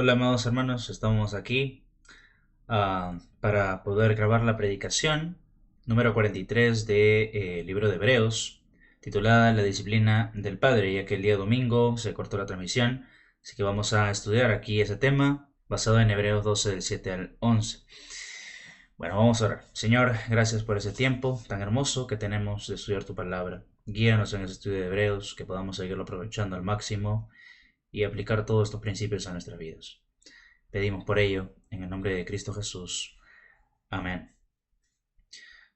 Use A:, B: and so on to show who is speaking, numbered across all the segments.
A: Hola, amados hermanos, estamos aquí para poder grabar la predicación número 43 del libro de Hebreos, titulada La disciplina del Padre, ya que el día domingo se cortó la transmisión, así que vamos a estudiar aquí ese tema basado en Hebreos 12 del 7 al 11. Bueno, vamos a orar. Señor, gracias por ese tiempo tan hermoso que tenemos de estudiar tu palabra. Guíanos en ese estudio de Hebreos, que podamos seguirlo aprovechando al máximo y aplicar todos estos principios a nuestras vidas. Pedimos por ello, en el nombre de Cristo Jesús. Amén.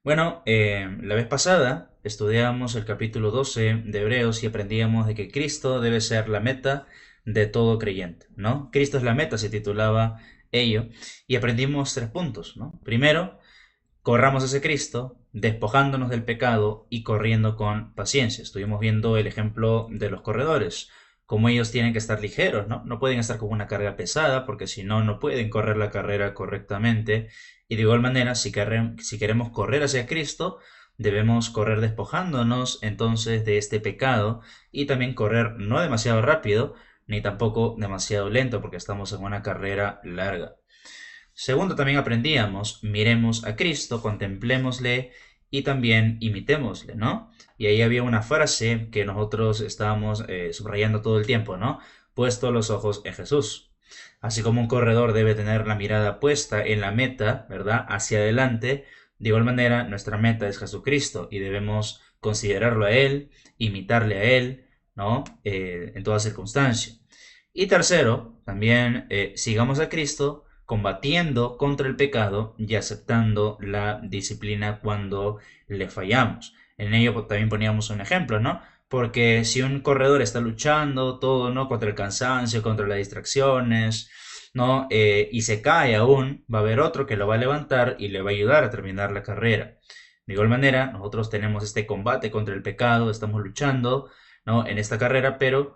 A: Bueno, la vez pasada estudiamos el capítulo 12 de Hebreos y aprendíamos de que Cristo debe ser la meta de todo creyente, ¿no? Cristo es la meta, se titulaba ello, y aprendimos 3 puntos, ¿no? Primero, corramos hacia Cristo, despojándonos del pecado y corriendo con paciencia. Estuvimos viendo el ejemplo de los corredores, como ellos tienen que estar ligeros, ¿no? No pueden estar con una carga pesada porque si no, no pueden correr la carrera correctamente. Y de igual manera, si queremos correr hacia Cristo, debemos correr despojándonos entonces de este pecado y también correr no demasiado rápido ni tampoco demasiado lento porque estamos en una carrera larga. Segundo, también aprendíamos, miremos a Cristo, contemplémosle y también imitémosle, ¿no? Y ahí había una frase que nosotros estábamos subrayando todo el tiempo, ¿no? Puesto los ojos en Jesús. Así como un corredor debe tener la mirada puesta en la meta, ¿verdad? Hacia adelante, de igual manera nuestra meta es Jesucristo y debemos considerarlo a Él, imitarle a Él, ¿no? En toda circunstancia. Y tercero, también sigamos a Cristo combatiendo contra el pecado y aceptando la disciplina cuando le fallamos. En ello también poníamos un ejemplo, ¿no? Porque si un corredor está luchando todo, ¿no? Contra el cansancio, contra las distracciones, ¿no? Y se cae aún, va a haber otro que lo va a levantar y le va a ayudar a terminar la carrera. De igual manera, nosotros tenemos este combate contra el pecado, estamos luchando, ¿no? En esta carrera, pero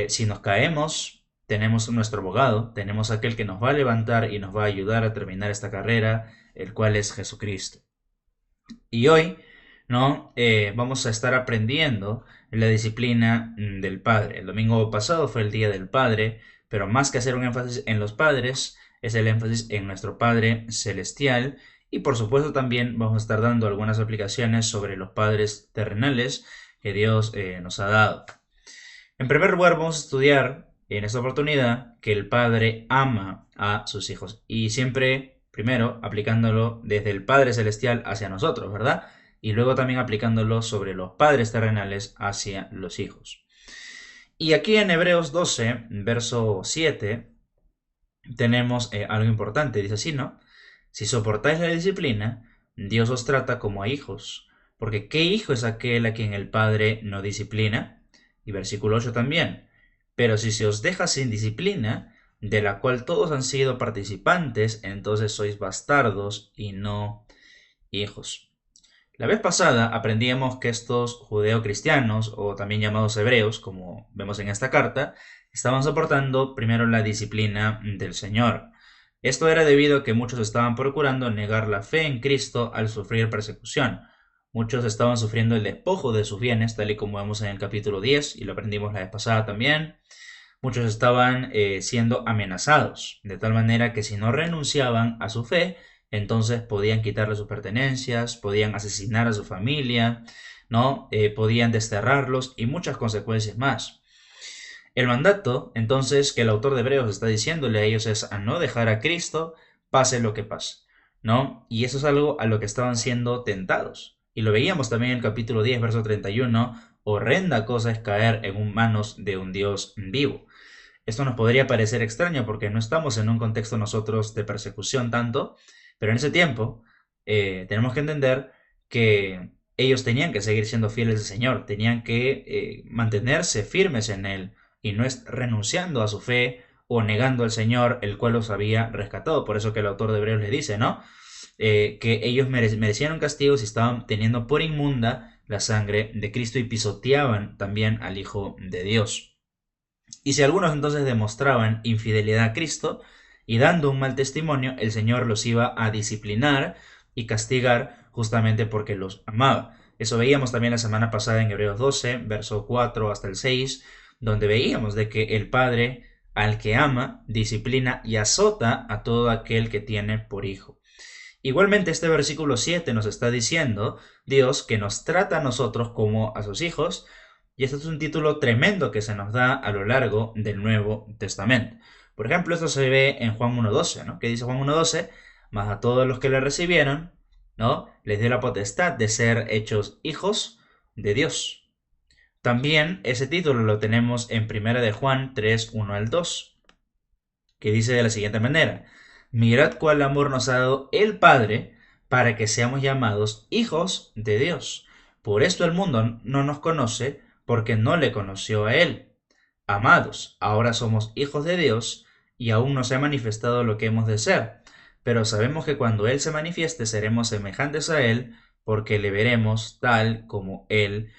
A: si nos caemos, tenemos nuestro abogado, tenemos aquel que nos va a levantar y nos va a ayudar a terminar esta carrera, el cual es Jesucristo. Y hoy, ¿no? Vamos a estar aprendiendo la disciplina del Padre. El domingo pasado fue el Día del Padre, pero más que hacer un énfasis en los padres, es el énfasis en nuestro Padre Celestial. Y por supuesto también vamos a estar dando algunas aplicaciones sobre los padres terrenales que Dios nos ha dado. En primer lugar, vamos a estudiar en esta oportunidad que el Padre ama a sus hijos y siempre, primero, aplicándolo desde el Padre Celestial hacia nosotros, ¿verdad? Y luego también aplicándolo sobre los padres terrenales hacia los hijos. Y aquí en Hebreos 12, verso 7, tenemos algo importante. Dice así, ¿no? Si soportáis la disciplina, Dios os trata como a hijos. Porque ¿qué hijo es aquel a quien el Padre no disciplina? Y versículo 8 también. Pero si se os deja sin disciplina, de la cual todos han sido participantes, entonces sois bastardos y no hijos. La vez pasada aprendíamos que estos judeocristianos, o también llamados hebreos, como vemos en esta carta, estaban soportando primero la disciplina del Señor. Esto era debido a que muchos estaban procurando negar la fe en Cristo al sufrir persecución. Muchos estaban sufriendo el despojo de sus bienes, tal y como vemos en el capítulo 10, y lo aprendimos la vez pasada también. Muchos estaban siendo amenazados, de tal manera que si no renunciaban a su fe, entonces podían quitarle sus pertenencias, podían asesinar a su familia, ¿no? Podían desterrarlos y muchas consecuencias más. El mandato, entonces, que el autor de Hebreos está diciéndole a ellos es a no dejar a Cristo, pase lo que pase, ¿no? Y eso es algo a lo que estaban siendo tentados. Y lo veíamos también en el capítulo 10, verso 31, horrenda cosa es caer en manos de un Dios vivo. Esto nos podría parecer extraño porque no estamos en un contexto nosotros de persecución tanto, pero en ese tiempo tenemos que entender que ellos tenían que seguir siendo fieles al Señor, tenían que mantenerse firmes en Él y no es renunciando a su fe o negando al Señor, el cual los había rescatado. Por eso que el autor de Hebreos le dice, ¿no? Que ellos merecían un castigo si estaban teniendo por inmunda la sangre de Cristo y pisoteaban también al Hijo de Dios. Y si algunos entonces demostraban infidelidad a Cristo y dando un mal testimonio, el Señor los iba a disciplinar y castigar justamente porque los amaba. Eso veíamos también la semana pasada en Hebreos 12, verso 4 hasta el 6, donde veíamos de que el Padre Al que ama, disciplina y azota a todo aquel que tiene por hijo. Igualmente este versículo 7 nos está diciendo Dios que nos trata a nosotros como a sus hijos, y este es un título tremendo que se nos da a lo largo del Nuevo Testamento. Por ejemplo, esto se ve en Juan 1.12, ¿no? ¿Qué dice Juan 1.12? Mas a todos los que le recibieron, ¿no? Les dio la potestad de ser hechos hijos de Dios. También ese título lo tenemos en 1 de Juan 3, 1 al 2, que dice de la siguiente manera: mirad cuál amor nos ha dado el Padre para que seamos llamados hijos de Dios. Por esto el mundo no nos conoce, porque no le conoció a Él. Amados, ahora somos hijos de Dios y aún no se ha manifestado lo que hemos de ser, pero sabemos que cuando Él se manifieste seremos semejantes a Él, porque le veremos tal como Él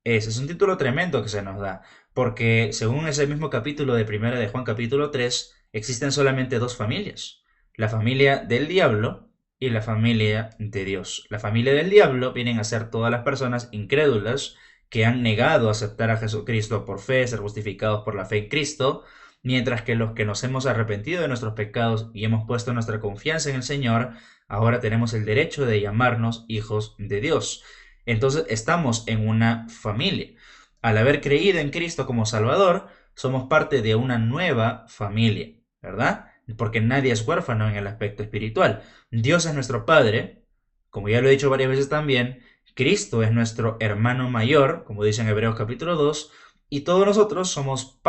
A: es un título tremendo que se nos da, porque según ese mismo capítulo de Primera de Juan capítulo 3, existen solamente dos familias: la familia del diablo y la familia de Dios. La familia del diablo vienen a ser todas las personas incrédulas que han negado aceptar a Jesucristo por fe, ser justificados por la fe en Cristo, mientras que los que nos hemos arrepentido de nuestros pecados y hemos puesto nuestra confianza en el Señor, ahora tenemos el derecho de llamarnos hijos de Dios. Entonces estamos en una familia. Al haber creído en Cristo como Salvador, somos parte de una nueva familia, ¿verdad? Porque nadie es huérfano en el aspecto espiritual. Dios es nuestro Padre, como ya lo he dicho varias veces también. Cristo es nuestro hermano mayor, como dice en Hebreos capítulo 2, y todos nosotros somos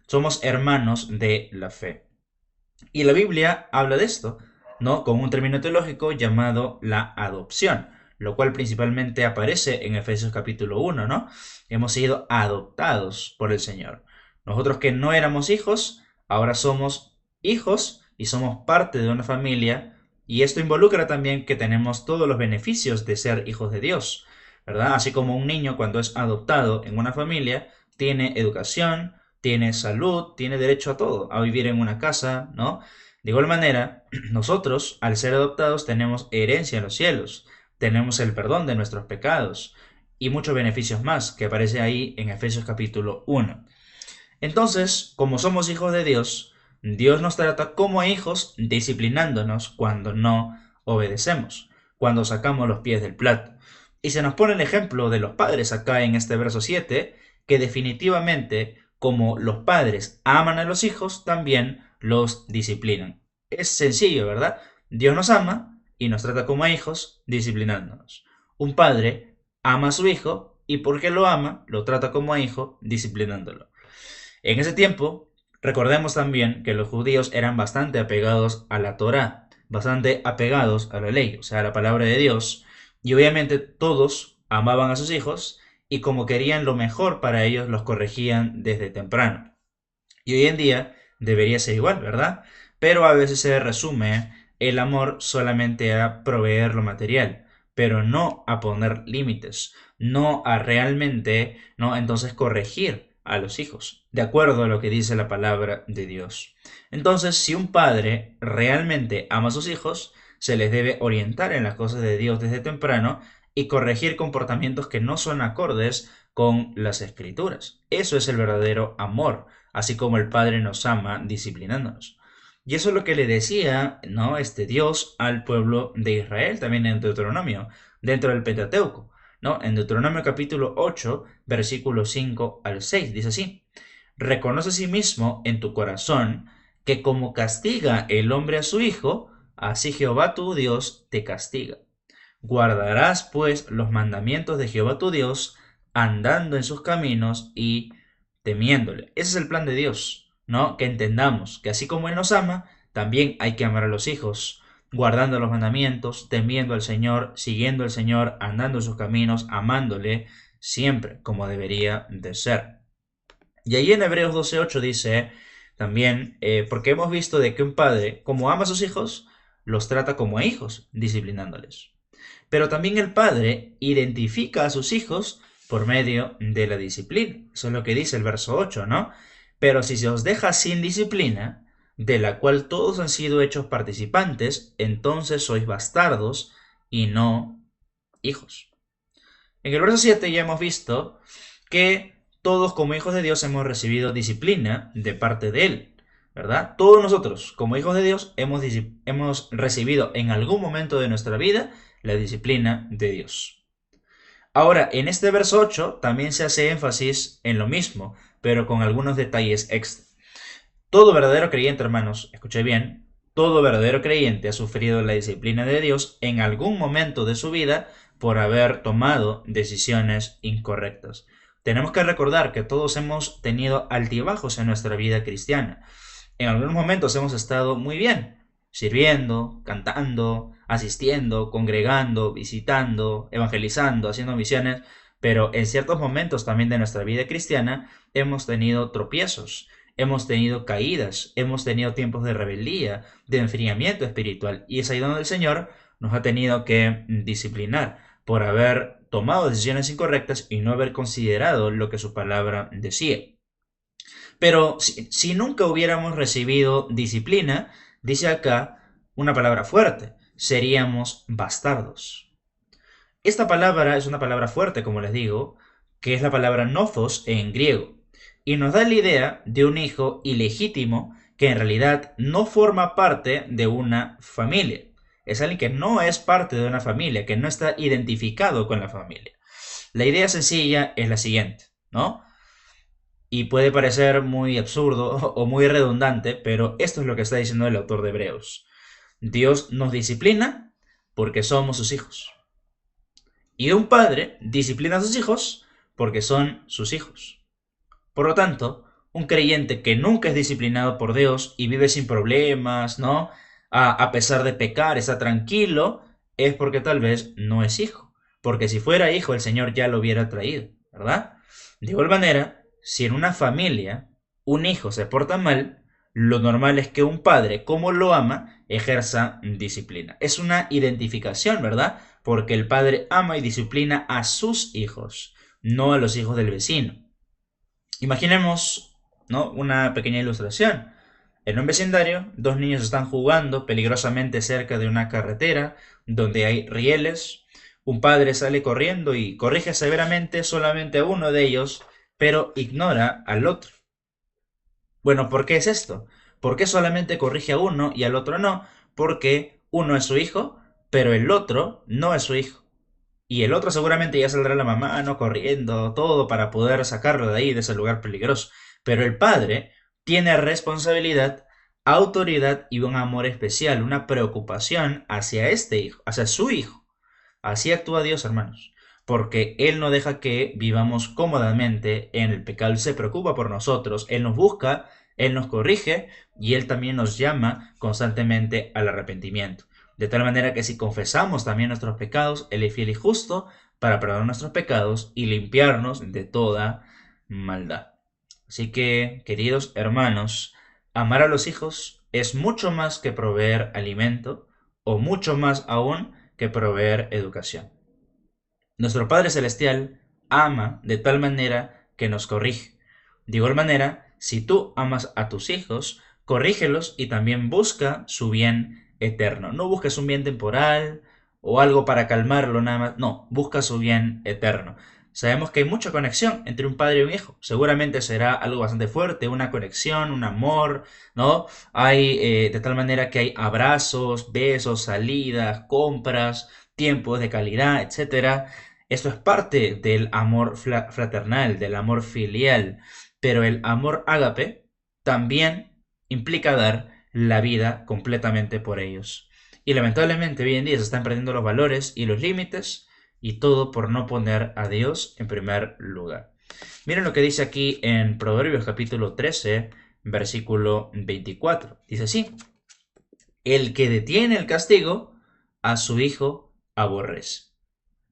A: somos hermanos de la fe. Y la Biblia habla de esto, ¿no? Con un término teológico llamado la adopción, lo cual principalmente aparece en Efesios capítulo 1, ¿no? Hemos sido adoptados por el Señor. Nosotros que no éramos hijos, ahora somos hijos y somos parte de una familia, y esto involucra también que tenemos todos los beneficios de ser hijos de Dios, ¿verdad? Así como un niño cuando es adoptado en una familia, tiene educación, tiene salud, tiene derecho a todo, a vivir en una casa, ¿no? De igual manera, nosotros, al ser adoptados, tenemos herencia en los cielos, tenemos el perdón de nuestros pecados y muchos beneficios más que aparece ahí en Efesios capítulo 1. Entonces, como somos hijos de Dios, Dios nos trata como a hijos, disciplinándonos cuando no obedecemos, cuando sacamos los pies del plato. Y se nos pone el ejemplo de los padres acá en este verso 7, que definitivamente, como los padres aman a los hijos, también los disciplinan. Es sencillo, ¿verdad? Dios nos ama y nos trata como a hijos, disciplinándonos. Un padre ama a su hijo y porque lo ama, lo trata como a hijo, disciplinándolo. En ese tiempo, recordemos también que los judíos eran bastante apegados a la Torá, bastante apegados a la ley, o sea, a la palabra de Dios, y obviamente todos amaban a sus hijos y como querían lo mejor para ellos los corregían desde temprano. Y hoy en día debería ser igual, ¿verdad? Pero a veces se resume el amor solamente a proveer lo material, pero no a poner límites, no a realmente, no, entonces corregir a los hijos, de acuerdo a lo que dice la palabra de Dios. Entonces, si un padre realmente ama a sus hijos, se les debe orientar en las cosas de Dios desde temprano y corregir comportamientos que no son acordes con las escrituras. Eso es el verdadero amor, así como el Padre nos ama disciplinándonos. Y eso es lo que le decía, ¿no? Dios al pueblo de Israel, también en Deuteronomio, dentro del Pentateuco, ¿no? En Deuteronomio capítulo 8, versículo 5 al 6, dice así: reconoce a sí mismo en tu corazón que como castiga el hombre a su hijo, así Jehová tu Dios te castiga. Guardarás pues los mandamientos de Jehová tu Dios, andando en sus caminos y temiéndole. Ese es el plan de Dios, ¿no? Que entendamos que así como Él nos ama, también hay que amar a los hijos, guardando los mandamientos, temiendo al Señor, siguiendo al Señor, andando en sus caminos, amándole siempre como debería de ser. Y ahí en Hebreos 12:8 dice también, porque hemos visto de que un padre, como ama a sus hijos, los trata como a hijos, disciplinándoles. Pero también el padre identifica a sus hijos por medio de la disciplina. Eso es lo que dice el verso 8, ¿no? Pero si se os deja sin disciplina, de la cual todos han sido hechos participantes, entonces sois bastardos y no hijos. En el verso 7 ya hemos visto que todos como hijos de Dios hemos recibido disciplina de parte de Él, ¿verdad? Todos nosotros como hijos de Dios hemos recibido en algún momento de nuestra vida la disciplina de Dios. Ahora, en este verso 8 también se hace énfasis en lo mismo, pero con algunos detalles extra. Todo verdadero creyente, hermanos, escuché bien, todo verdadero creyente ha sufrido la disciplina de Dios en algún momento de su vida por haber tomado decisiones incorrectas. Tenemos que recordar que todos hemos tenido altibajos en nuestra vida cristiana. En algunos momentos hemos estado muy bien, sirviendo, cantando, asistiendo, congregando, visitando, evangelizando, haciendo misiones, pero en ciertos momentos también de nuestra vida cristiana hemos tenido tropiezos, hemos tenido caídas, hemos tenido tiempos de rebeldía, de enfriamiento espiritual, y es ahí donde el Señor nos ha tenido que disciplinar por haber tomado decisiones incorrectas y no haber considerado lo que su palabra decía. Pero si nunca hubiéramos recibido disciplina, dice acá una palabra fuerte, seríamos bastardos. Esta palabra es una palabra fuerte, como les digo, que es la palabra nothos en griego, y nos da la idea de un hijo ilegítimo que en realidad no forma parte de una familia. Es alguien que no es parte de una familia, que no está identificado con la familia. La idea sencilla es la siguiente, ¿no? Y puede parecer muy absurdo o muy redundante, pero esto es lo que está diciendo el autor de Hebreos. Dios nos disciplina porque somos sus hijos. Y un padre disciplina a sus hijos porque son sus hijos. Por lo tanto, un creyente que nunca es disciplinado por Dios y vive sin problemas, ¿no? A pesar de pecar, está tranquilo, es porque tal vez no es hijo. Porque si fuera hijo, el Señor ya lo hubiera traído, ¿verdad? De igual manera, si en una familia un hijo se porta mal, lo normal es que un padre, como lo ama, ejerza disciplina. Es una identificación, ¿verdad? Porque el padre ama y disciplina a sus hijos, no a los hijos del vecino. Imaginemos, ¿no?, una pequeña ilustración. En un vecindario, dos niños están jugando peligrosamente cerca de una carretera donde hay rieles. Un padre sale corriendo y corrige severamente solamente a uno de ellos, pero ignora al otro. Bueno, ¿por qué es esto? ¿Por qué solamente corrige a uno y al otro no? Porque uno es su hijo, pero el otro no es su hijo. Y el otro seguramente ya saldrá la mamá, no corriendo, todo para poder sacarlo de ahí, de ese lugar peligroso. Pero el padre tiene responsabilidad, autoridad y un amor especial, una preocupación hacia este hijo, hacia su hijo. Así actúa Dios, hermanos, porque Él no deja que vivamos cómodamente en el pecado. Él se preocupa por nosotros, Él nos busca, Él nos corrige y Él también nos llama constantemente al arrepentimiento. De tal manera que si confesamos también nuestros pecados, Él es fiel y justo para perdonar nuestros pecados y limpiarnos de toda maldad. Así que, queridos hermanos, amar a los hijos es mucho más que proveer alimento o mucho más aún que proveer educación. Nuestro Padre Celestial ama de tal manera que nos corrige. De igual manera, si tú amas a tus hijos, corrígelos y también busca su bien eterno. No busques un bien temporal o algo para calmarlo nada más. No, busca su bien eterno. Sabemos que hay mucha conexión entre un padre y un hijo. Seguramente será algo bastante fuerte, una conexión, un amor, ¿no? Hay de tal manera que hay abrazos, besos, salidas, compras, tiempos de calidad, etcétera. Esto es parte del amor fraternal, del amor filial, pero el amor ágape también implica dar la vida completamente por ellos. Y lamentablemente hoy en día se están perdiendo los valores y los límites y todo por no poner a Dios en primer lugar. Miren lo que dice aquí en Proverbios capítulo 13, versículo 24. Dice así: el que detiene el castigo, a su hijo aborrece,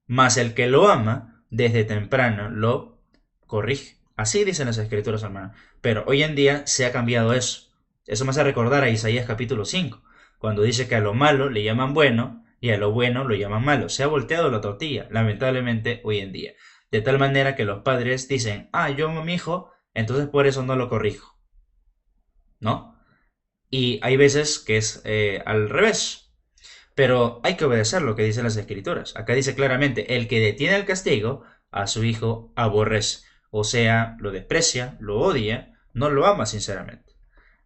A: mas el que lo ama, desde temprano lo corrige. Así dicen las escrituras, hermano. Pero hoy en día se ha cambiado eso. Eso me hace recordar a Isaías capítulo 5, cuando dice que a lo malo le llaman bueno y a lo bueno lo llaman malo. Se ha volteado la tortilla, lamentablemente, hoy en día. De tal manera que los padres dicen, yo amo a mi hijo, entonces por eso no lo corrijo. ¿No? Y hay veces que es al revés. Pero hay que obedecer lo que dicen las escrituras. Acá dice claramente, el que detiene el castigo, a su hijo aborrece. o sea, lo desprecia, lo odia, no lo ama sinceramente.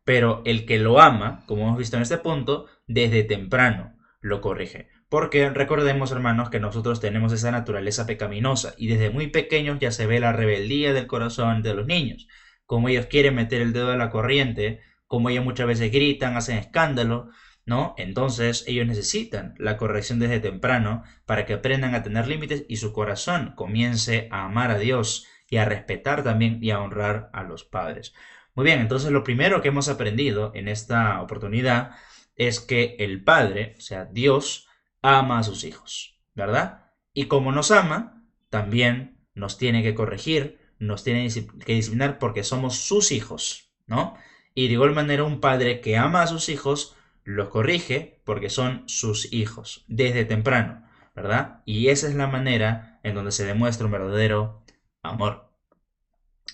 A: Pero el que lo ama, como hemos visto en este punto, desde temprano lo corrige. Porque recordemos, hermanos, que nosotros tenemos esa naturaleza pecaminosa y desde muy pequeños ya se ve la rebeldía del corazón de los niños. Como ellos quieren meter el dedo a la corriente, como ellos muchas veces gritan, hacen escándalo, ¿no? Entonces ellos necesitan la corrección desde temprano para que aprendan a tener límites y su corazón comience a amar a Dios y a respetar también y a honrar a los padres. Muy bien, entonces lo primero que hemos aprendido en esta oportunidad es que el Padre, o sea, Dios, ama a sus hijos, ¿verdad? Y como nos ama, también nos tiene que corregir, nos tiene que disciplinar porque somos sus hijos, ¿no? Y de igual manera un padre que ama a sus hijos los corrige porque son sus hijos, desde temprano, ¿verdad? Y esa es la manera en donde se demuestra un verdadero amor.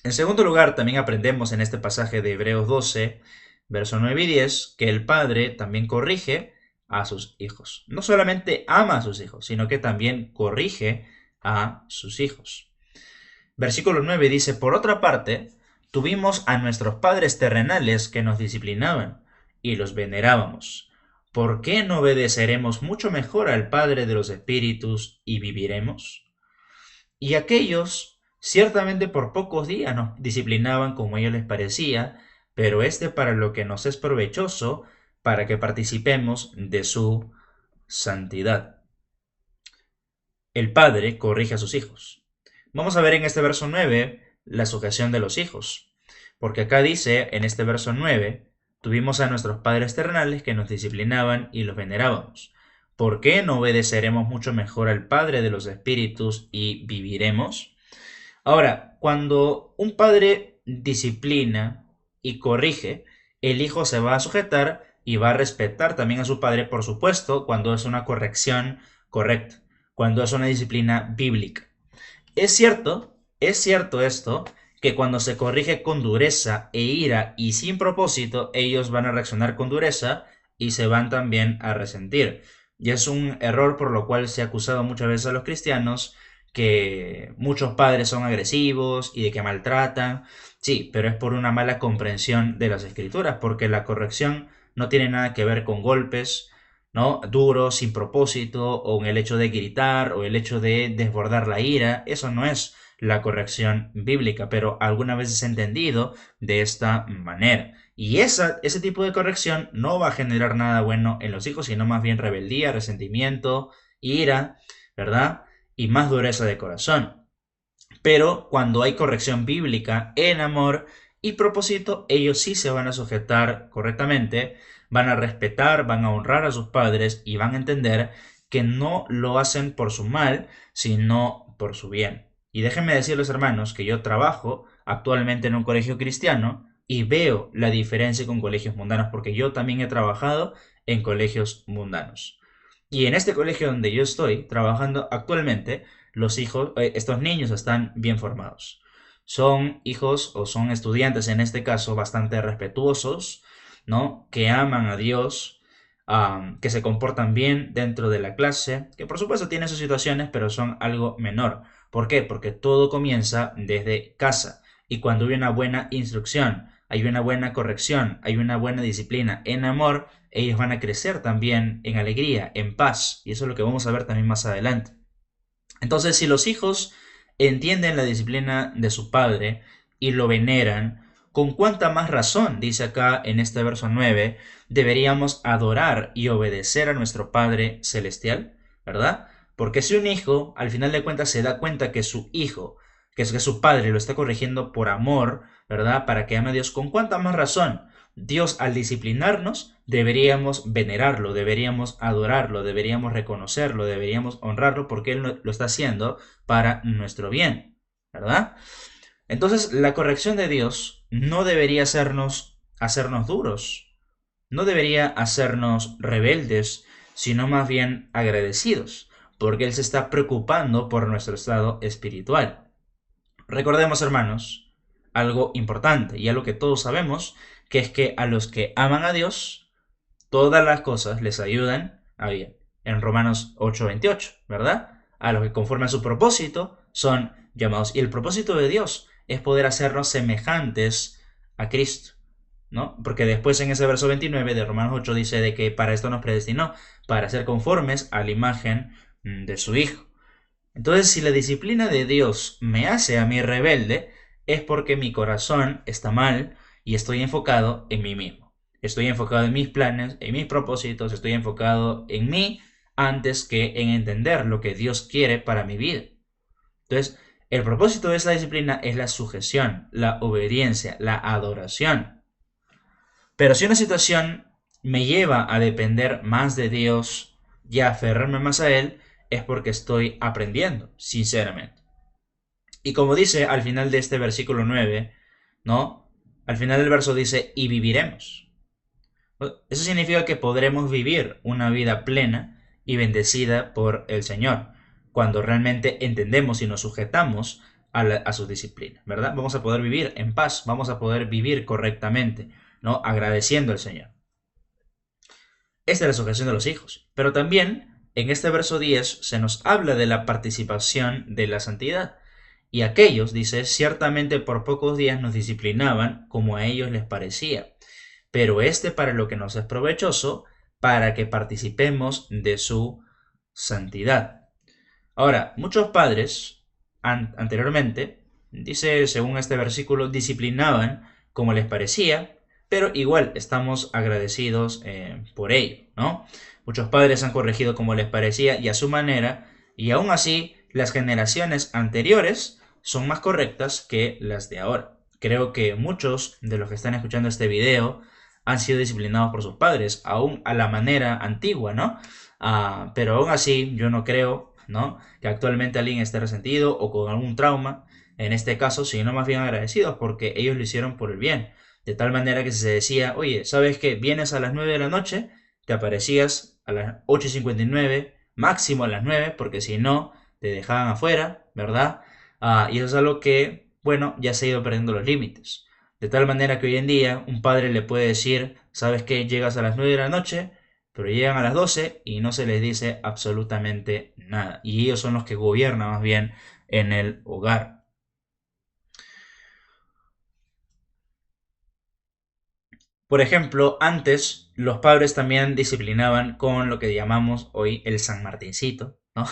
A: En segundo lugar, también aprendemos en este pasaje de Hebreos 12, versos 9 y 10, que el padre también corrige a sus hijos. No solamente ama a sus hijos, sino que también corrige a sus hijos. Versículo 9 dice, por otra parte, tuvimos a nuestros padres terrenales que nos disciplinaban y los venerábamos. ¿Por qué no obedeceremos mucho mejor al Padre de los Espíritus y viviremos? Y aquellos ciertamente por pocos días nos disciplinaban como a ellos les parecía, pero para lo que nos es provechoso, para que participemos de su santidad. El Padre corrige a sus hijos. Vamos a ver en este verso 9 la sujeción de los hijos, porque acá dice en este verso 9, tuvimos a nuestros padres terrenales que nos disciplinaban y los venerábamos. ¿Por qué no obedeceremos mucho mejor al Padre de los Espíritus y viviremos? Ahora, cuando un padre disciplina y corrige, el hijo se va a sujetar y va a respetar también a su padre, por supuesto, cuando es una corrección correcta, cuando es una disciplina bíblica. Es cierto esto, que cuando se corrige con dureza e ira y sin propósito, ellos van a reaccionar con dureza y se van también a resentir. Y es un error por lo cual se ha acusado muchas veces a los cristianos que muchos padres son agresivos y de que maltratan. Sí, pero es por una mala comprensión de las escrituras, porque la corrección no tiene nada que ver con golpes, ¿no? Duros, sin propósito, o en el hecho de gritar, o el hecho de desbordar la ira. Eso no es la corrección bíblica, pero alguna vez es entendido de esta manera. Y ese tipo de corrección no va a generar nada bueno en los hijos, sino más bien rebeldía, resentimiento, ira, ¿verdad? Y más dureza de corazón. Pero cuando hay corrección bíblica en amor y propósito, ellos sí se van a sujetar correctamente, van a respetar, van a honrar a sus padres y van a entender que no lo hacen por su mal, sino por su bien. Y déjenme decirles, hermanos, que yo trabajo actualmente en un colegio cristiano y veo la diferencia con colegios mundanos, porque yo también he trabajado en colegios mundanos. Y en este colegio donde yo estoy trabajando actualmente, estos niños están bien formados. Son hijos o son estudiantes en este caso bastante respetuosos, ¿no? Que aman a Dios, que se comportan bien dentro de la clase, que por supuesto tienen sus situaciones, pero son algo menor. ¿Por qué? Porque todo comienza desde casa. Y cuando hay una buena instrucción, hay una buena corrección, hay una buena disciplina en amor, ellos van a crecer también en alegría, en paz. Y eso es lo que vamos a ver también más adelante. Entonces, si los hijos entienden la disciplina de su padre y lo veneran, ¿con cuánta más razón, dice acá en este verso 9, deberíamos adorar y obedecer a nuestro Padre Celestial? ¿Verdad? Porque si un hijo, al final de cuentas, se da cuenta que su hijo, que su padre lo está corrigiendo por amor, ¿verdad? Para que ame a Dios, ¿con cuánta más razón? Dios, al disciplinarnos, deberíamos venerarlo, deberíamos adorarlo, deberíamos reconocerlo, deberíamos honrarlo porque Él lo está haciendo para nuestro bien, ¿verdad? Entonces, la corrección de Dios no debería hacernos duros, no debería hacernos rebeldes, sino más bien agradecidos, porque Él se está preocupando por nuestro estado espiritual. Recordemos, hermanos, algo importante y algo que todos sabemos, que es que a los que aman a Dios, todas las cosas les ayudan a bien. En Romanos 8:28, ¿verdad? A los que conforme a su propósito son llamados. Y el propósito de Dios es poder hacernos semejantes a Cristo, ¿no? Porque después en ese verso 29 de Romanos 8 dice de que para esto nos predestinó, para ser conformes a la imagen de su Hijo. Entonces, si la disciplina de Dios me hace a mí rebelde, es porque mi corazón está mal y estoy enfocado en mí mismo. Estoy enfocado en mis planes, en mis propósitos, estoy enfocado en mí antes que en entender lo que Dios quiere para mi vida. Entonces, el propósito de esa disciplina es la sujeción, la obediencia, la adoración. Pero si una situación me lleva a depender más de Dios y a aferrarme más a Él, es porque estoy aprendiendo, sinceramente. Y como dice al final de este versículo 9, ¿no? Al final del verso dice, y viviremos. Eso significa que podremos vivir una vida plena y bendecida por el Señor, cuando realmente entendemos y nos sujetamos a su disciplina, ¿verdad? Vamos a poder vivir en paz, vamos a poder vivir correctamente, ¿no? Agradeciendo al Señor. Esta es la sujeción de los hijos. Pero también en este verso 10 se nos habla de la participación de la santidad. Y aquellos, dice, ciertamente por pocos días nos disciplinaban como a ellos les parecía. Pero este para lo que nos es provechoso, para que participemos de su santidad. Ahora, muchos padres anteriormente, dice según este versículo, disciplinaban como les parecía, pero igual estamos agradecidos por ello, ¿no? Muchos padres han corregido como les parecía y a su manera, y aún así las generaciones anteriores son más correctas que las de ahora. Creo que muchos de los que están escuchando este video han sido disciplinados por sus padres, aún a la manera antigua, ¿no? Pero aún así yo no creo, ¿no?, que actualmente alguien esté resentido o con algún trauma, en este caso, sino más bien agradecidos porque ellos lo hicieron por el bien. De tal manera que si se decía, oye, ¿sabes qué? Vienes a las 9 de la noche, te aparecías a las 8:59, máximo a las 9, porque si no, te dejaban afuera, ¿verdad? Y eso es algo que, bueno, ya se ha ido perdiendo los límites. De tal manera que hoy en día un padre le puede decir, ¿sabes qué? Llegas a las 9 de la noche, pero llegan a las 12 y no se les dice absolutamente nada. Y ellos son los que gobiernan más bien en el hogar. Por ejemplo, antes los padres también disciplinaban con lo que llamamos hoy el San Martincito, ¿no?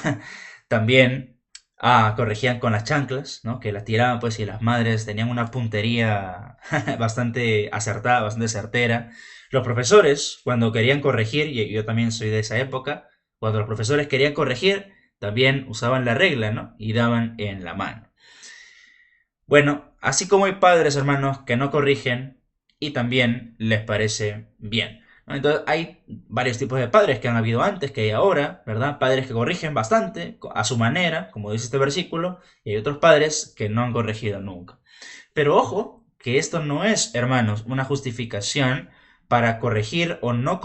A: También corregían con las chanclas, ¿no? Que las tiraban pues y las madres tenían una puntería bastante acertada, bastante certera. Los profesores, cuando querían corregir, y yo también soy de esa época, cuando los profesores querían corregir, también usaban la regla, ¿no? Y daban en la mano. Bueno, así como hay padres, hermanos, que no corrigen y también les parece bien, ¿no? Entonces hay varios tipos de padres que han habido antes, que hay ahora, ¿verdad? Padres que corrigen bastante, a su manera, como dice este versículo, y hay otros padres que no han corregido nunca. Pero ojo, que esto no es, hermanos, una justificación para corregir o no,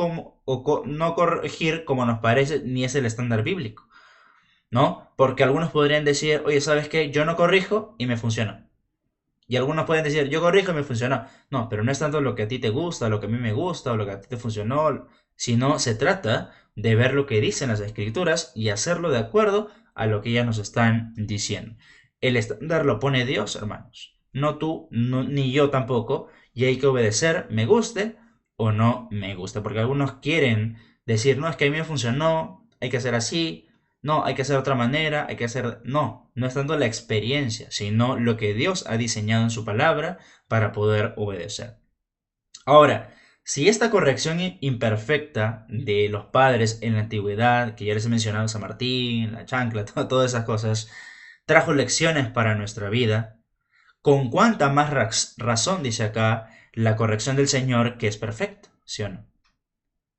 A: no corregir como nos parece, ni es el estándar bíblico, ¿no? Porque algunos podrían decir, oye, ¿sabes qué? Yo no corrijo y me funciona. Y algunos pueden decir, yo corrijo y me funcionó. No, pero no es tanto lo que a ti te gusta, lo que a mí me gusta, o lo que a ti te funcionó, sino se trata de ver lo que dicen las escrituras y hacerlo de acuerdo a lo que ellas nos están diciendo. El estándar lo pone Dios, hermanos. No tú, ni yo tampoco. Y hay que obedecer, me guste o no me guste. Porque algunos quieren decir, no, es que a mí me funcionó, hay que hacer así, no, hay que hacer de otra manera, hay que hacer... No, no es tanto la experiencia, sino lo que Dios ha diseñado en su palabra para poder obedecer. Ahora, si esta corrección imperfecta de los padres en la antigüedad, que ya les he mencionado, San Martín, la chancla, todas esas cosas, trajo lecciones para nuestra vida, con cuánta más razón, dice acá, la corrección del Señor, que es perfecta, ¿sí o no?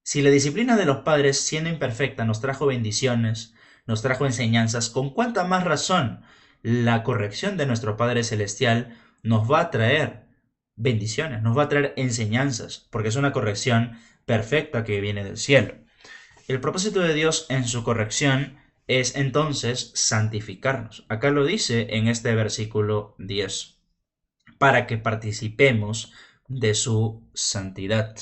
A: Si la disciplina de los padres, siendo imperfecta, nos trajo bendiciones, nos trajo enseñanzas, con cuánta más razón la corrección de nuestro Padre Celestial nos va a traer bendiciones, nos va a traer enseñanzas, porque es una corrección perfecta que viene del cielo. El propósito de Dios en su corrección es entonces santificarnos. Acá lo dice en este versículo 10, para que participemos de su santidad.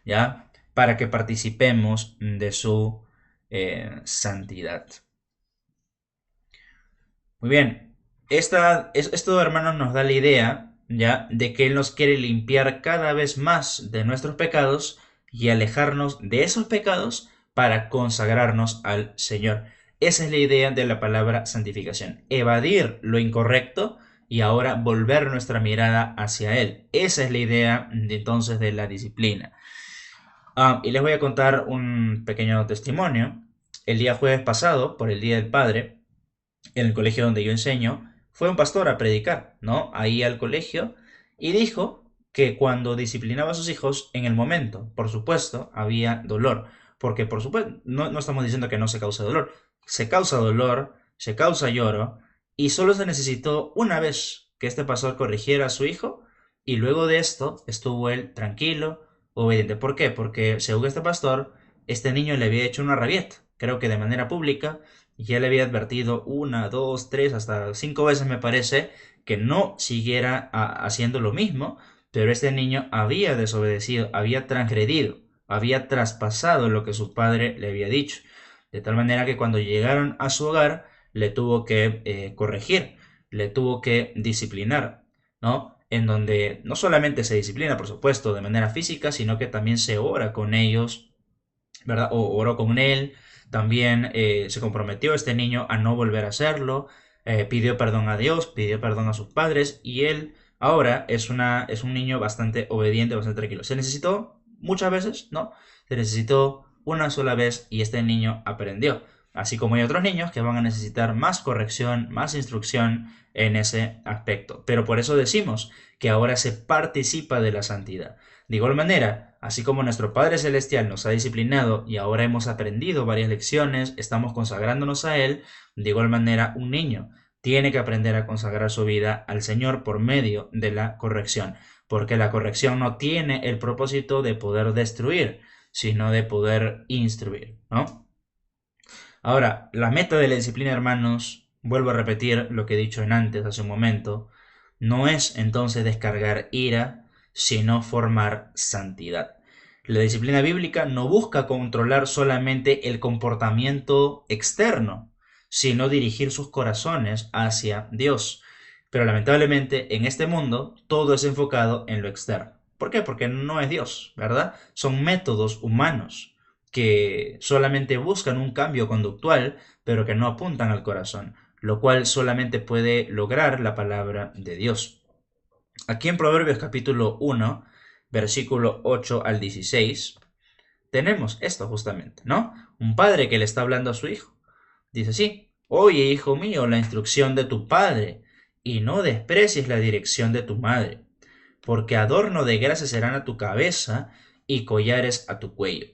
A: ¿Ya? Para que participemos de su santidad. Muy bien. Esto, hermanos, nos da la idea, ya, de que Él nos quiere limpiar cada vez más de nuestros pecados y alejarnos de esos pecados para consagrarnos al Señor. Esa es la idea de la palabra santificación. Evadir lo incorrecto y ahora volver nuestra mirada hacia Él. Esa es la idea entonces de la disciplina. Y les voy a contar un pequeño testimonio. El día jueves pasado, por el Día del Padre, en el colegio donde yo enseño, fue un pastor a predicar, ¿no? Ahí al colegio, y dijo que cuando disciplinaba a sus hijos, en el momento, por supuesto, había dolor. Porque, por supuesto, no estamos diciendo que no se cause dolor. Se causa dolor, se causa lloro, y solo se necesitó una vez que este pastor corrigiera a su hijo, y luego de esto estuvo él tranquilo, obediente. ¿Por qué? Porque, según este pastor, este niño le había hecho una rabieta, creo que de manera pública, y ya le había advertido una, dos, tres, hasta cinco veces me parece, que no siguiera haciendo lo mismo, pero este niño había desobedecido, había transgredido, había traspasado lo que su padre le había dicho. De tal manera que cuando llegaron a su hogar, le tuvo que corregir, le tuvo que disciplinar, ¿no? En donde no solamente se disciplina, por supuesto, de manera física, sino que también se ora con ellos, ¿verdad? O oró con él, también se comprometió este niño a no volver a hacerlo, pidió perdón a Dios, pidió perdón a sus padres y él ahora es un niño bastante obediente, bastante tranquilo. Se necesitó muchas veces, ¿no? Se necesitó una sola vez y este niño aprendió. Así como hay otros niños que van a necesitar más corrección, más instrucción en ese aspecto. Pero por eso decimos que ahora se participa de la santidad. De igual manera, así como nuestro Padre Celestial nos ha disciplinado y ahora hemos aprendido varias lecciones, estamos consagrándonos a Él, de igual manera un niño tiene que aprender a consagrar su vida al Señor por medio de la corrección, porque la corrección no tiene el propósito de poder destruir, sino de poder instruir, ¿no? Ahora, la meta de la disciplina, hermanos, vuelvo a repetir lo que he dicho en antes, hace un momento, no es entonces descargar ira, sino formar santidad. La disciplina bíblica no busca controlar solamente el comportamiento externo, sino dirigir sus corazones hacia Dios. Pero lamentablemente en este mundo todo es enfocado en lo externo. ¿Por qué? Porque no es Dios, ¿verdad? Son métodos humanos que solamente buscan un cambio conductual, pero que no apuntan al corazón, lo cual solamente puede lograr la palabra de Dios. Aquí en Proverbios capítulo 1, versículo 8 al 16, tenemos esto justamente, ¿no? Un padre que le está hablando a su hijo. Dice así: oye, hijo mío, la instrucción de tu padre, y no desprecies la dirección de tu madre, porque adorno de gracia serán a tu cabeza y collares a tu cuello.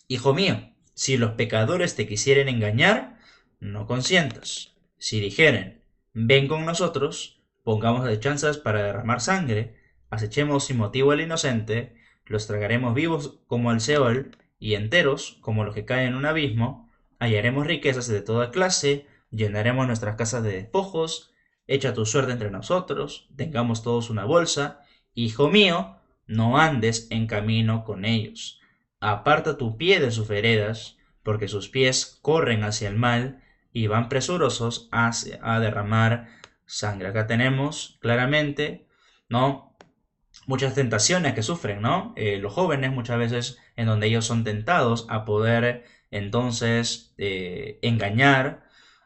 A: Hijo mío, si los pecadores te quisieren engañar, no consientas. Si dijeren, ven con nosotros, pongamos de chanzas para derramar sangre, acechemos sin motivo al inocente, los tragaremos vivos como al Seol, y enteros como los que caen en un abismo, hallaremos riquezas de toda clase, llenaremos nuestras casas de despojos, echa tu suerte entre nosotros, tengamos todos una bolsa, hijo mío, no andes en camino con ellos. Aparta tu pie de sus veredas, porque sus pies corren hacia el mal y van presurosos a derramar sangre. Acá tenemos claramente, ¿no? Muchas tentaciones que sufren, ¿no? Los jóvenes muchas veces en donde ellos son tentados a poder entonces engañar,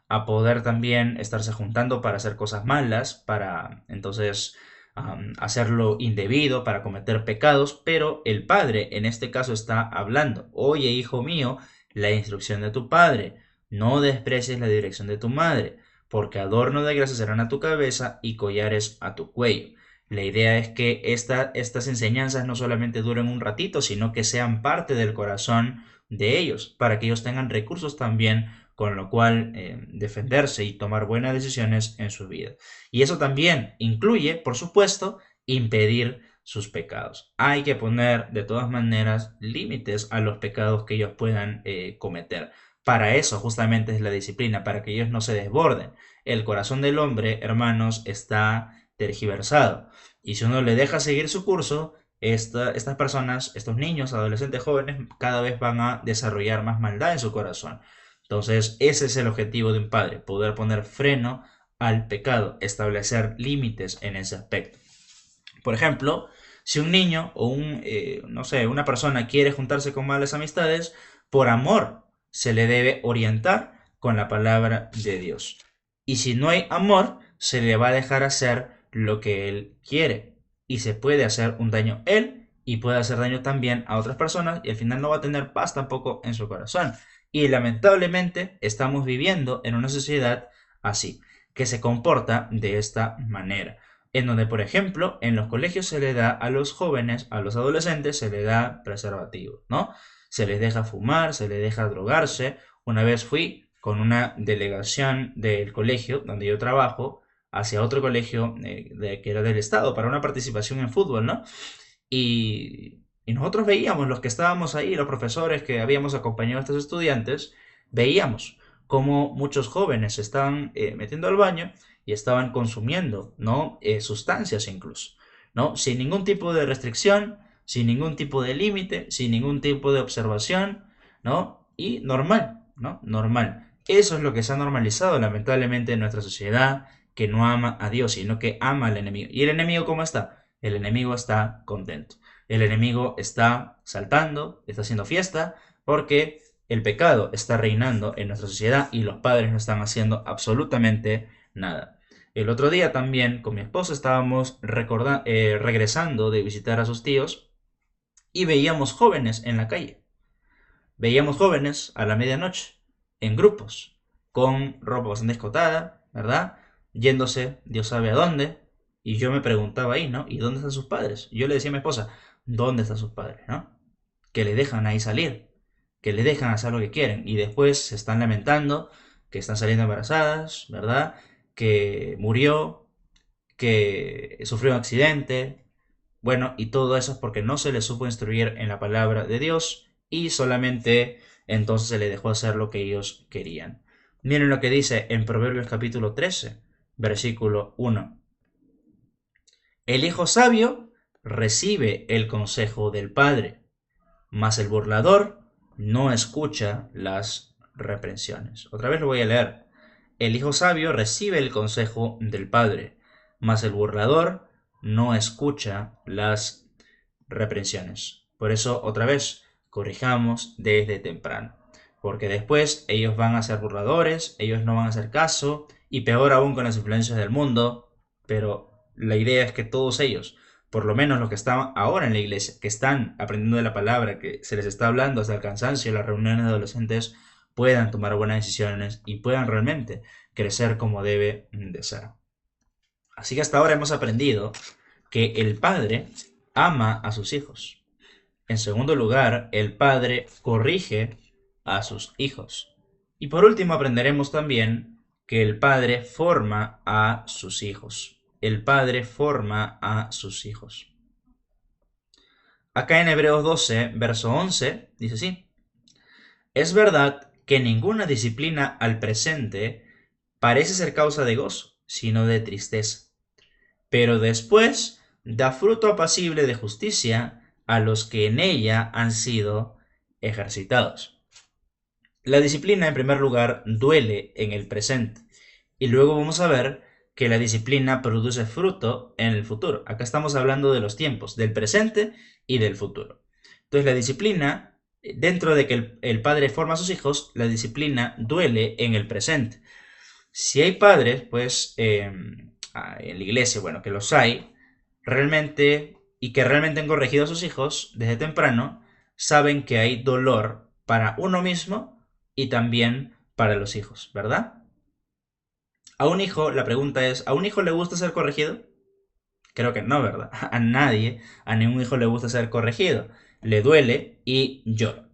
A: a poder también estarse juntando para hacer cosas malas, para entonces hacerlo indebido, para cometer pecados, pero el padre en este caso está hablando: oye, hijo mío, la instrucción de tu padre, no desprecies la dirección de tu madre, porque adorno de gracia serán a tu cabeza y collares a tu cuello. La idea es que estas enseñanzas no solamente duren un ratito, sino que sean parte del corazón de ellos, para que ellos tengan recursos también con lo cual defenderse y tomar buenas decisiones en su vida. Y eso también incluye, por supuesto, impedir sus pecados. Hay que poner de todas maneras límites a los pecados que ellos puedan cometer. Para eso justamente es la disciplina, para que ellos no se desborden. El corazón del hombre, hermanos, está tergiversado. Y si uno le deja seguir su curso, estas personas, estos niños, adolescentes, jóvenes, cada vez van a desarrollar más maldad en su corazón. Entonces, ese es el objetivo de un padre: poder poner freno al pecado, establecer límites en ese aspecto. Por ejemplo, si un niño o no sé, una persona quiere juntarse con malas amistades, por amor se le debe orientar con la palabra de Dios. Y si no hay amor, se le va a dejar hacer lo que él quiere. Y se puede hacer un daño él y puede hacer daño también a otras personas y al final no va a tener paz tampoco en su corazón. Y lamentablemente estamos viviendo en una sociedad así, que se comporta de esta manera en donde, por ejemplo, en los colegios se le da a los jóvenes, a los adolescentes, se les da preservativos, ¿no? Se les deja fumar, se les deja drogarse. Una vez fui con una delegación del colegio donde yo trabajo hacia otro colegio que era del estado para una participación en fútbol, ¿no? Y nosotros veíamos, los que estábamos ahí, los profesores que habíamos acompañado a estos estudiantes, veíamos cómo muchos jóvenes se estaban metiendo al baño y estaban consumiendo, ¿no? Sustancias incluso, ¿no? Sin ningún tipo de restricción, sin ningún tipo de límite, sin ningún tipo de observación, ¿no? Y normal, ¿no? Normal. Eso es lo que se ha normalizado lamentablemente en nuestra sociedad, que no ama a Dios, sino que ama al enemigo. ¿Y el enemigo cómo está? El enemigo está contento. El enemigo está saltando, está haciendo fiesta, porque el pecado está reinando en nuestra sociedad y los padres no están haciendo absolutamente nada. El otro día también con mi esposa estábamos regresando de visitar a sus tíos y veíamos jóvenes en la calle. Veíamos jóvenes a la medianoche, en grupos, con ropa bastante escotada, ¿verdad? Yéndose, Dios sabe a dónde. Y yo me preguntaba ahí, ¿no? ¿Y dónde están sus padres? Yo le decía a mi esposa, ¿dónde están sus padres, no? Que le dejan ahí salir, que le dejan hacer lo que quieren. Y después se están lamentando que están saliendo embarazadas, ¿verdad? Que murió, que sufrió un accidente. Bueno, y todo eso es porque no se le supo instruir en la palabra de Dios y solamente entonces se le dejó hacer lo que ellos querían. Miren lo que dice en Proverbios capítulo 13, versículo 1. El hijo sabio recibe el consejo del padre, mas el burlador no escucha las reprensiones. Otra vez lo voy a leer. El hijo sabio recibe el consejo del padre, mas el burlador no escucha las reprensiones. Por eso, otra vez, corrijamos desde temprano. Porque después ellos van a ser burladores, ellos no van a hacer caso, y peor aún con las influencias del mundo. Pero la idea es que todos ellos, por lo menos los que están ahora en la iglesia, que están aprendiendo de la palabra, que se les está hablando hasta el cansancio en las reuniones de adolescentes, puedan tomar buenas decisiones y puedan realmente crecer como debe de ser. Así que hasta ahora hemos aprendido que el padre ama a sus hijos. En segundo lugar, el padre corrige a sus hijos. Y por último aprenderemos también que el padre forma a sus hijos. El padre forma a sus hijos. Acá en Hebreos 12, verso 11, dice así. Es verdad que ninguna disciplina al presente parece ser causa de gozo, sino de tristeza. Pero después da fruto apacible de justicia a los que en ella han sido ejercitados. La disciplina, en primer lugar, duele en el presente. Y luego vamos a ver que la disciplina produce fruto en el futuro. Acá estamos hablando de los tiempos, del presente y del futuro. Entonces la disciplina, dentro de que el padre forma a sus hijos, la disciplina duele en el presente. Si hay padres, pues, en la iglesia, bueno, que los hay, realmente, y que realmente han corregido a sus hijos desde temprano, saben que hay dolor para uno mismo y también para los hijos, ¿verdad? A un hijo, la pregunta es, ¿a un hijo le gusta ser corregido? Creo que no, ¿verdad? A nadie, a ningún hijo le gusta ser corregido. Le duele y llora.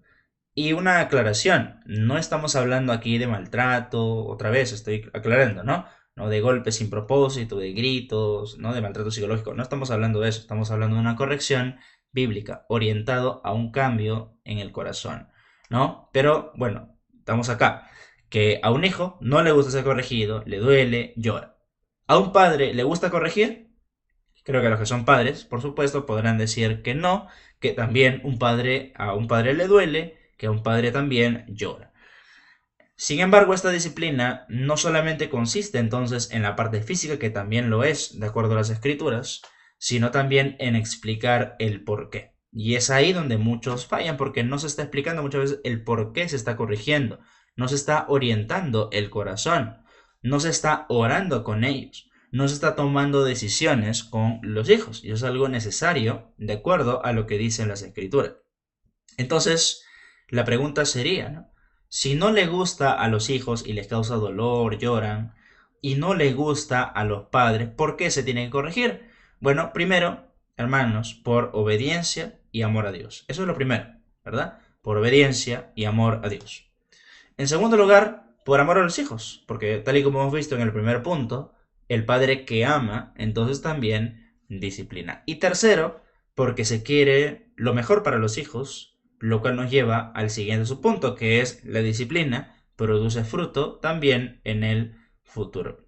A: Y una aclaración, no estamos hablando aquí de maltrato, otra vez estoy aclarando, ¿no? No de golpes sin propósito, de gritos, ¿no? De maltrato psicológico, no estamos hablando de eso, estamos hablando de una corrección bíblica, orientado a un cambio en el corazón, ¿no? Pero bueno, estamos acá, que a un hijo no le gusta ser corregido, le duele, llora. ¿A un padre le gusta corregir? Creo que los que son padres, por supuesto, podrán decir que no, que también a un padre le duele, que a un padre también llora. Sin embargo, esta disciplina no solamente consiste entonces en la parte física, que también lo es, de acuerdo a las escrituras, sino también en explicar el por qué. Y es ahí donde muchos fallan, porque no se está explicando muchas veces el por qué se está corrigiendo, no se está orientando el corazón, no se está orando con ellos, no se está tomando decisiones con los hijos. Y eso es algo necesario, de acuerdo a lo que dicen las escrituras. Entonces, la pregunta sería, ¿no? Si no le gusta a los hijos y les causa dolor, lloran, y no le gusta a los padres, ¿por qué se tiene que corregir? Bueno, primero, hermanos, por obediencia y amor a Dios. Eso es lo primero, ¿verdad? Por obediencia y amor a Dios. En segundo lugar, por amor a los hijos, porque tal y como hemos visto en el primer punto, el padre que ama, entonces también disciplina. Y tercero, porque se quiere lo mejor para los hijos, lo cual nos lleva al siguiente subpunto, que es la disciplina produce fruto también en el futuro.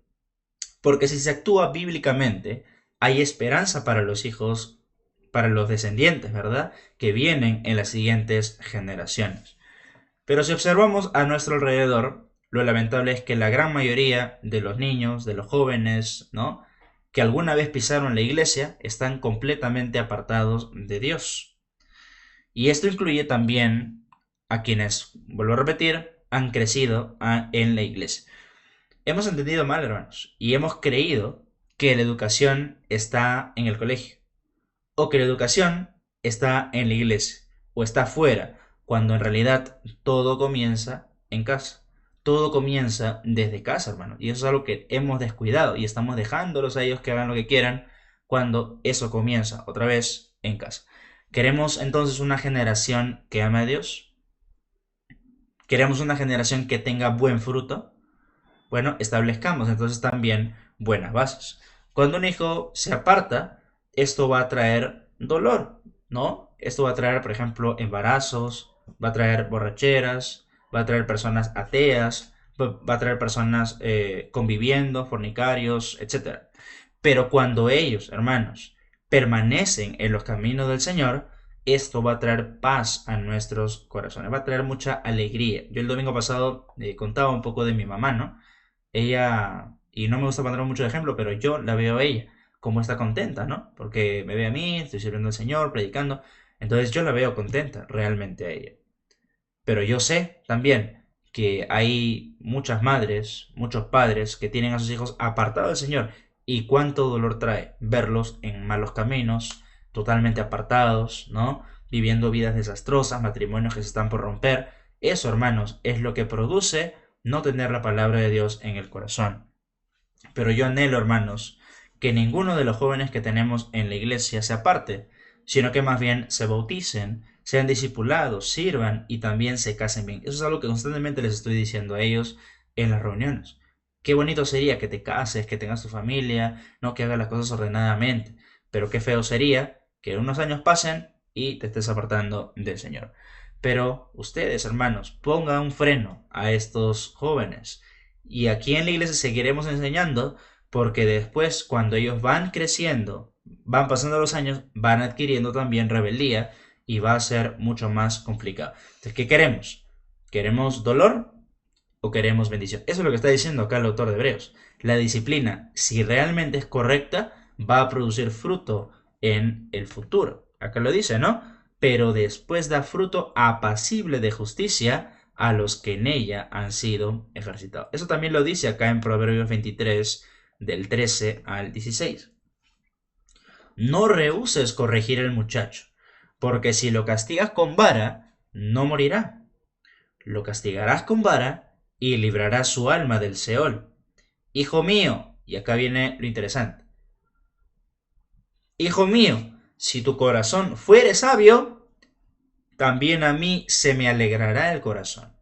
A: Porque si se actúa bíblicamente, hay esperanza para los hijos, para los descendientes, ¿verdad? Que vienen en las siguientes generaciones. Pero si observamos a nuestro alrededor, lo lamentable es que la gran mayoría de los niños, de los jóvenes, ¿no?, que alguna vez pisaron la iglesia, están completamente apartados de Dios. Y esto incluye también a quienes, vuelvo a repetir, han crecido en la iglesia. Hemos entendido mal, hermanos, y hemos creído que la educación está en el colegio, o que la educación está en la iglesia, o está fuera, cuando en realidad todo comienza en casa. Todo comienza desde casa, hermano. Y eso es algo que hemos descuidado y estamos dejándolos a ellos que hagan lo que quieran cuando eso comienza otra vez en casa. ¿Queremos entonces una generación que ame a Dios? ¿Queremos una generación que tenga buen fruto? Bueno, establezcamos entonces también buenas bases. Cuando un hijo se aparta, esto va a traer dolor, ¿no? Esto va a traer, por ejemplo, embarazos, va a traer borracheras, va a traer personas ateas, va a traer personas conviviendo, fornicarios, etc. Pero cuando ellos, hermanos, permanecen en los caminos del Señor, esto va a traer paz a nuestros corazones, va a traer mucha alegría. Yo el domingo pasado contaba un poco de mi mamá, ¿no? Ella, y no me gusta poner mucho de ejemplo, pero yo la veo a ella como está contenta, ¿no? Porque me ve a mí, estoy sirviendo al Señor, predicando, entonces yo la veo contenta realmente a ella. Pero yo sé también que hay muchas madres, muchos padres que tienen a sus hijos apartados del Señor, y cuánto dolor trae verlos en malos caminos, totalmente apartados, ¿no? Viviendo vidas desastrosas, matrimonios que se están por romper. Eso, hermanos, es lo que produce no tener la palabra de Dios en el corazón. Pero yo anhelo, hermanos, que ninguno de los jóvenes que tenemos en la iglesia se aparte, sino que más bien se bauticen, sean discipulados, sirvan y también se casen bien. Eso es algo que constantemente les estoy diciendo a ellos en las reuniones. Qué bonito sería que te cases, que tengas tu familia, no que hagas las cosas ordenadamente, pero qué feo sería que unos años pasen y te estés apartando del Señor. Pero ustedes, hermanos, pongan un freno a estos jóvenes. Y aquí en la iglesia seguiremos enseñando porque después, cuando ellos van creciendo, van pasando los años, van adquiriendo también rebeldía y va a ser mucho más complicado. Entonces, ¿qué queremos? ¿Queremos dolor o queremos bendición? Eso es lo que está diciendo acá el autor de Hebreos. La disciplina, si realmente es correcta, va a producir fruto en el futuro. Acá lo dice, ¿no? Pero después da fruto apacible de justicia a los que en ella han sido ejercitados. Eso también lo dice acá en Proverbios 23, del 13 al 16. No rehuses corregir al muchacho, porque si lo castigas con vara, no morirá. Lo castigarás con vara y librarás su alma del Seol. Hijo mío, y acá viene lo interesante. Hijo mío, si tu corazón fuere sabio, también a mí se me alegrará el corazón.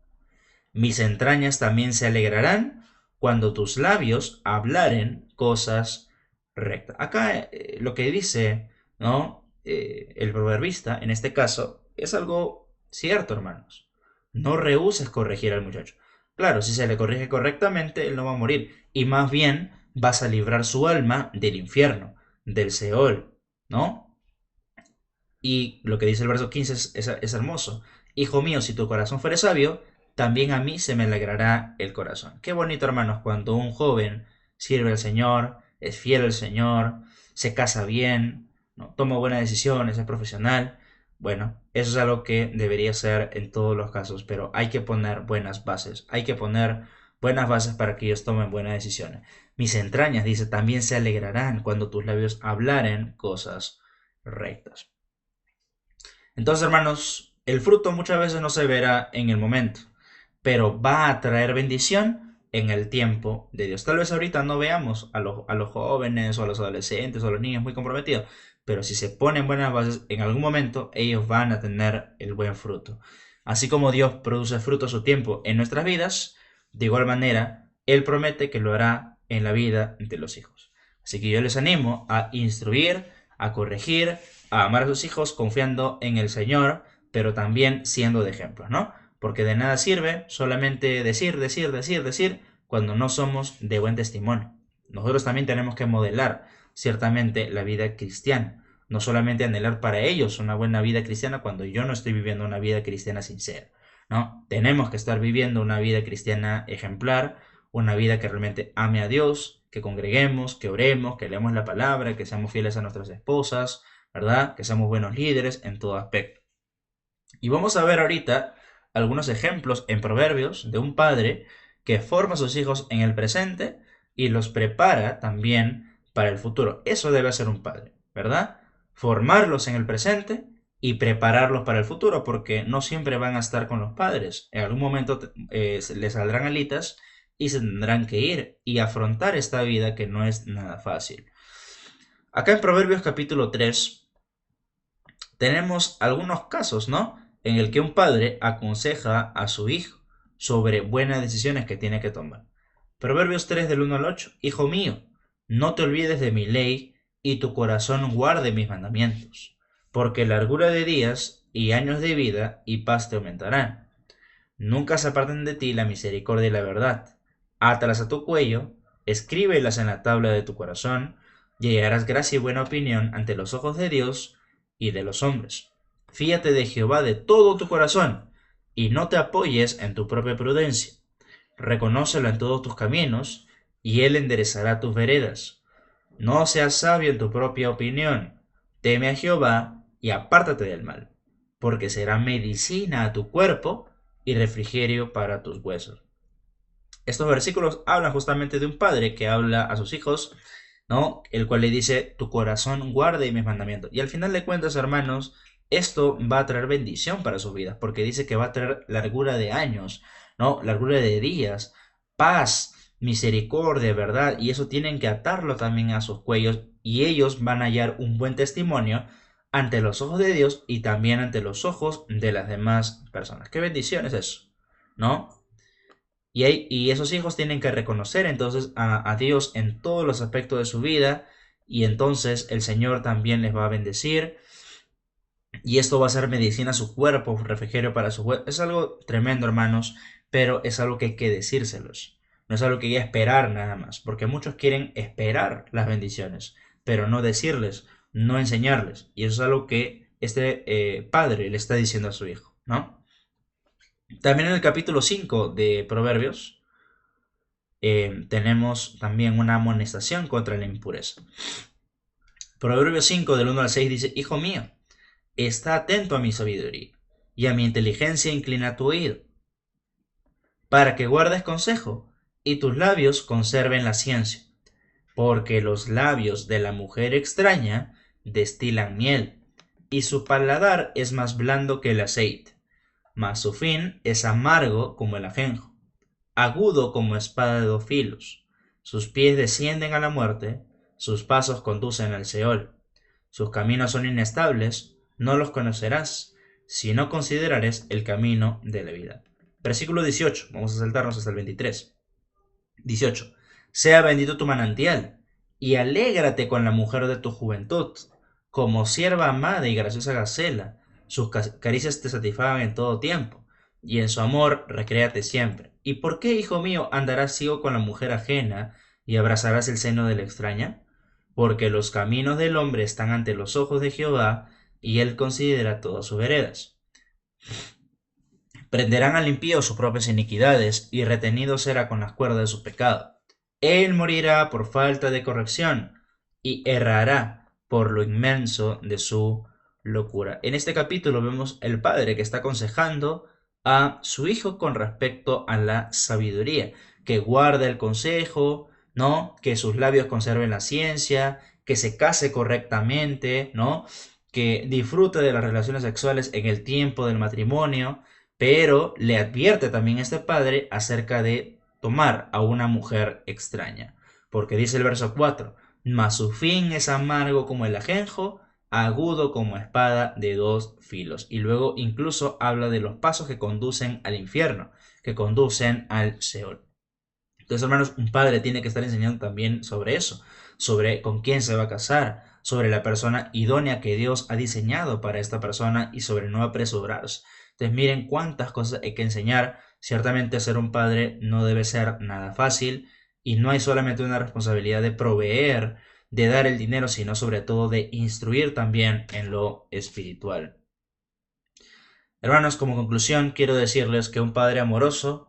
A: Mis entrañas también se alegrarán cuando tus labios hablaren cosas rectas. Acá lo que dice, ¿no? El proverbista, en este caso, es algo cierto, hermanos. No rehuses corregir al muchacho. Claro, si se le corrige correctamente, él no va a morir. Y más bien vas a librar su alma del infierno, del Seol, ¿no? Y lo que dice el verso 15 es hermoso. Hijo mío, si tu corazón fuere sabio, también a mí se me alegrará el corazón. Qué bonito, hermanos, cuando un joven sirve al Señor, es fiel al Señor, se casa bien, ¿no? Toma buenas decisiones, es profesional. Bueno, eso es algo que debería ser en todos los casos, pero hay que poner buenas bases, hay que poner buenas bases para que ellos tomen buenas decisiones. Mis entrañas, dice, también se alegrarán cuando tus labios hablaren cosas rectas. Entonces, hermanos, el fruto muchas veces no se verá en el momento, pero va a traer bendición en el tiempo de Dios. Tal vez ahorita no veamos a los jóvenes o a los adolescentes o a los niños muy comprometidos, pero si se ponen buenas bases, en algún momento ellos van a tener el buen fruto. Así como Dios produce fruto a su tiempo en nuestras vidas, de igual manera, Él promete que lo hará en la vida de los hijos. Así que yo les animo a instruir, a corregir, a amar a sus hijos confiando en el Señor, pero también siendo de ejemplo, ¿no? Porque de nada sirve solamente decir, cuando no somos de buen testimonio. Nosotros también tenemos que modelar ciertamente la vida cristiana, no solamente anhelar para ellos una buena vida cristiana cuando yo no estoy viviendo una vida cristiana sincera, ¿no? Tenemos que estar viviendo una vida cristiana ejemplar, una vida que realmente ame a Dios, que congreguemos, que oremos, que leamos la palabra, que seamos fieles a nuestras esposas, ¿verdad? Que seamos buenos líderes en todo aspecto. Y vamos a ver ahorita algunos ejemplos en Proverbios de un padre que forma a sus hijos en el presente y los prepara también para el futuro. Eso debe hacer un padre, ¿verdad? Formarlos en el presente y prepararlos para el futuro, porque no siempre van a estar con los padres. En algún momento les saldrán alitas y se tendrán que ir y afrontar esta vida que no es nada fácil. Acá en Proverbios capítulo 3 tenemos algunos casos, ¿no? En el que un padre aconseja a su hijo sobre buenas decisiones que tiene que tomar. Proverbios 3 del 1 al 8. Hijo mío, no te olvides de mi ley y tu corazón guarde mis mandamientos, porque largura de días y años de vida y paz te aumentarán. Nunca se aparten de ti la misericordia y la verdad. Átalas a tu cuello, escríbelas en la tabla de tu corazón, y hallarás gracia y buena opinión ante los ojos de Dios y de los hombres. Fíate de Jehová de todo tu corazón, y no te apoyes en tu propia prudencia. Reconócelo en todos tus caminos, y él enderezará tus veredas. No seas sabio en tu propia opinión. Teme a Jehová y apártate del mal, porque será medicina a tu cuerpo y refrigerio para tus huesos. Estos versículos hablan justamente de un padre que habla a sus hijos, ¿no? El cual le dice, tu corazón guarde mis mandamientos. Y al final de cuentas, hermanos, esto va a traer bendición para sus vidas, porque dice que va a traer largura de años, ¿no? Largura de días, paz, misericordia, ¿verdad? Y eso tienen que atarlo también a sus cuellos y ellos van a hallar un buen testimonio ante los ojos de Dios y también ante los ojos de las demás personas. Qué bendición es eso, ¿no? Y esos hijos tienen que reconocer entonces a Dios en todos los aspectos de su vida y entonces el Señor también les va a bendecir y esto va a ser medicina a su cuerpo, refrigerio para su cuerpo. Es algo tremendo, hermanos, pero es algo que hay que decírselos. No es algo que hay que esperar nada más, porque muchos quieren esperar las bendiciones, pero no decirles, no enseñarles. Y eso es algo que este padre le está diciendo a su hijo, ¿no? También en el capítulo 5 de Proverbios tenemos también una amonestación contra la impureza. Proverbios 5 del 1 al 6 dice, hijo mío, está atento a mi sabiduría y a mi inteligencia inclina tu oído, para que guardes consejo y tus labios conserven la ciencia, porque los labios de la mujer extraña destilan miel, y su paladar es más blando que el aceite, mas su fin es amargo como el ajenjo, agudo como espada de dos filos. Sus pies descienden a la muerte, sus pasos conducen al Seol. Sus caminos son inestables, no los conocerás, si no considerares el camino de la vida. Versículo 18, vamos a saltarnos hasta el 23. 18. Sea bendito tu manantial, y alégrate con la mujer de tu juventud, como sierva amada y graciosa gacela, sus caricias te satisfagan en todo tiempo, y en su amor recréate siempre. ¿Y por qué, hijo mío, andarás ciego con la mujer ajena, y abrazarás el seno de la extraña? Porque los caminos del hombre están ante los ojos de Jehová, y él considera todas sus veredas. Prenderán al impío sus propias iniquidades, y retenido será con las cuerdas de su pecado. Él morirá por falta de corrección, y errará por lo inmenso de su locura. En este capítulo vemos el padre que está aconsejando a su hijo con respecto a la sabiduría, que guarde el consejo, ¿no? Que sus labios conserven la ciencia, que se case correctamente, ¿no? Que disfrute de las relaciones sexuales en el tiempo del matrimonio, pero le advierte también a este padre acerca de tomar a una mujer extraña, porque dice el verso 4, mas su fin es amargo como el ajenjo, agudo como espada de dos filos. Y luego incluso habla de los pasos que conducen al infierno, que conducen al Seol. Entonces, hermanos, un padre tiene que estar enseñando también sobre eso, sobre con quién se va a casar, sobre la persona idónea que Dios ha diseñado para esta persona y sobre no apresurarse. Entonces, miren cuántas cosas hay que enseñar. Ciertamente ser un padre no debe ser nada fácil y no hay solamente una responsabilidad de proveer, de dar el dinero, sino sobre todo de instruir también en lo espiritual. Hermanos, como conclusión, quiero decirles que un padre amoroso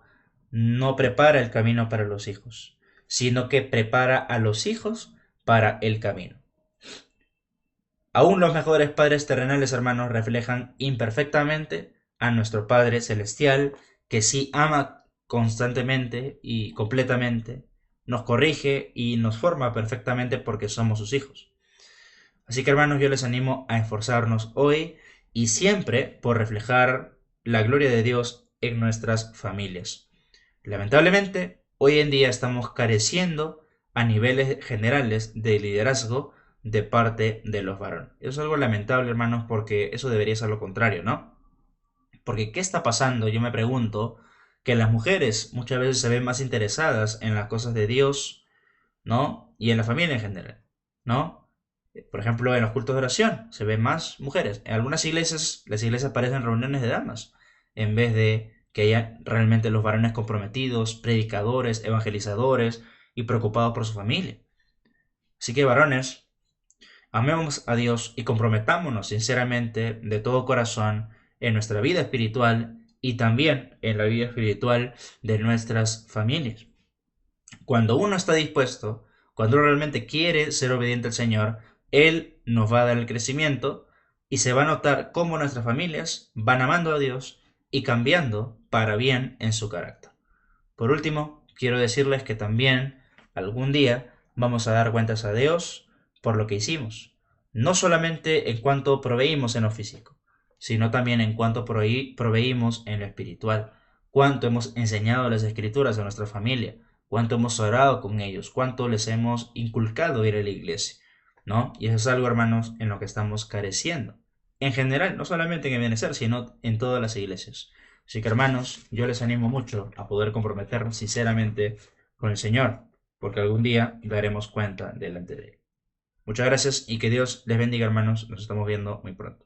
A: no prepara el camino para los hijos, sino que prepara a los hijos para el camino. Aún los mejores padres terrenales, hermanos, reflejan imperfectamente a nuestro Padre Celestial, que sí ama constantemente y completamente, nos corrige y nos forma perfectamente porque somos sus hijos. Así que, hermanos, yo les animo a esforzarnos hoy y siempre por reflejar la gloria de Dios en nuestras familias. Lamentablemente, hoy en día estamos careciendo a niveles generales de liderazgo de parte de los varones. Eso es algo lamentable, hermanos, porque eso debería ser lo contrario, ¿no? Porque ¿qué está pasando? Yo me pregunto que las mujeres muchas veces se ven más interesadas en las cosas de Dios, ¿no? Y en la familia en general, ¿no? Por ejemplo, en los cultos de oración se ven más mujeres. En algunas iglesias, las iglesias parecen reuniones de damas, en vez de que haya realmente los varones comprometidos, predicadores, evangelizadores y preocupados por su familia. Así que, varones, amemos a Dios y comprometámonos sinceramente de todo corazón en nuestra vida espiritual y también en la vida espiritual de nuestras familias. Cuando uno está dispuesto, cuando uno realmente quiere ser obediente al Señor, Él nos va a dar el crecimiento y se va a notar cómo nuestras familias van amando a Dios y cambiando para bien en su carácter. Por último, quiero decirles que también algún día vamos a dar cuentas a Dios por lo que hicimos, no solamente en cuanto proveímos en lo físico, sino también en cuanto proveímos en lo espiritual, cuánto hemos enseñado las escrituras a nuestra familia, cuánto hemos orado con ellos, cuánto les hemos inculcado ir a la iglesia, ¿no? Y eso es algo, hermanos, en lo que estamos careciendo. En general, no solamente en el bienestar, sino en todas las iglesias. Así que, hermanos, yo les animo mucho a poder comprometernos sinceramente con el Señor, porque algún día daremos cuenta delante de Él. Muchas gracias y que Dios les bendiga, hermanos. Nos estamos viendo muy pronto.